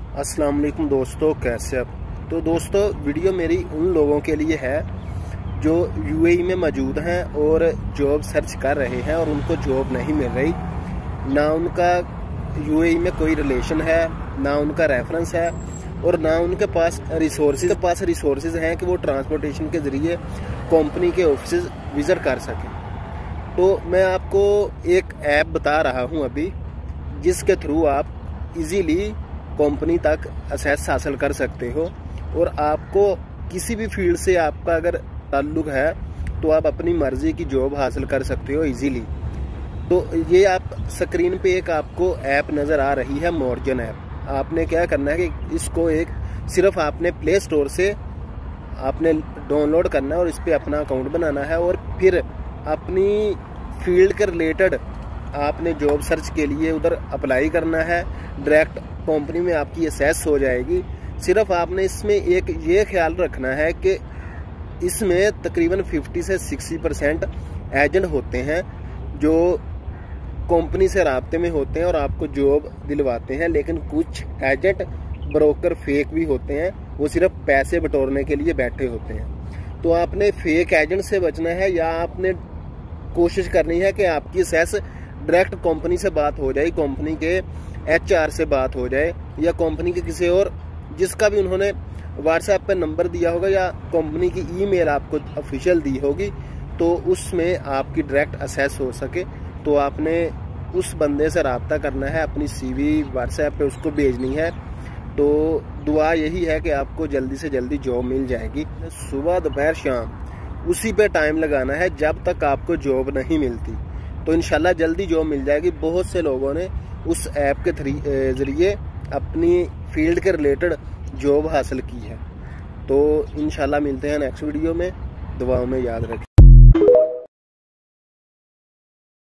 अस्सलाम वालेकुम दोस्तों, कैसे आप। तो दोस्तों, वीडियो मेरी उन लोगों के लिए है जो यूएई में मौजूद हैं और जॉब सर्च कर रहे हैं और उनको जॉब नहीं मिल रही। ना उनका यूएई में कोई रिलेशन है, ना उनका रेफरेंस है और ना उनके पास रिसोर्सेज हैं कि वो ट्रांसपोर्टेशन के ज़रिए कंपनी के ऑफिस विज़िट कर सकें। तो मैं आपको एक ऐप बता रहा हूं अभी, जिसके थ्रू आप इजीली कंपनी तक एक्सेस हासिल कर सकते हो और आपको किसी भी फील्ड से आपका अगर ताल्लुक है तो आप अपनी मर्जी की जॉब हासिल कर सकते हो इजीली। तो ये आप स्क्रीन पे एक आपको ऐप नज़र आ रही है, मॉर्जन ऐप। आपने क्या करना है कि इसको सिर्फ आपने प्ले स्टोर से आपने डाउनलोड करना है और इस पर अपना अकाउंट बनाना है और फिर अपनी फील्ड के रिलेटेड आपने जॉब सर्च के लिए उधर अप्लाई करना है। डायरेक्ट कंपनी में आपकी एक्सेस हो जाएगी। सिर्फ आपने इसमें एक ये ख्याल रखना है कि इसमें तकरीबन 50 से 60% एजेंट होते हैं जो कंपनी से राब्ते में होते हैं और आपको जॉब दिलवाते हैं। लेकिन कुछ एजेंट ब्रोकर फेक भी होते हैं, वो सिर्फ पैसे बटोरने के लिए बैठे होते हैं। तो आपने फेक एजेंट से बचना है या आपने कोशिश करनी है कि आपकी एक्सेस डायरेक्ट कंपनी से बात हो जाए, कंपनी के एचआर से बात हो जाए या कंपनी के किसी और जिसका भी उन्होंने व्हाट्सएप पे नंबर दिया होगा या कंपनी की ईमेल आपको ऑफिशियल दी होगी, तो उसमें आपकी डायरेक्ट एक्सेस हो सके। तो आपने उस बंदे से रब्ता करना है, अपनी सीवी व्हाट्सएप पे उसको भेजनी है। तो दुआ यही है कि आपको जल्दी से जल्दी जॉब मिल जाएगी। सुबह दोपहर शाम उसी पे टाइम लगाना है जब तक आपको जॉब नहीं मिलती। तो इंशाल्लाह जल्दी जॉब मिल जाएगी। बहुत से लोगों ने उस ऐप के ज़रिए अपनी फील्ड के रिलेटेड जॉब हासिल की है। तो इंशाल्लाह मिलते हैं नेक्स्ट वीडियो में। दुआओं में याद रखें।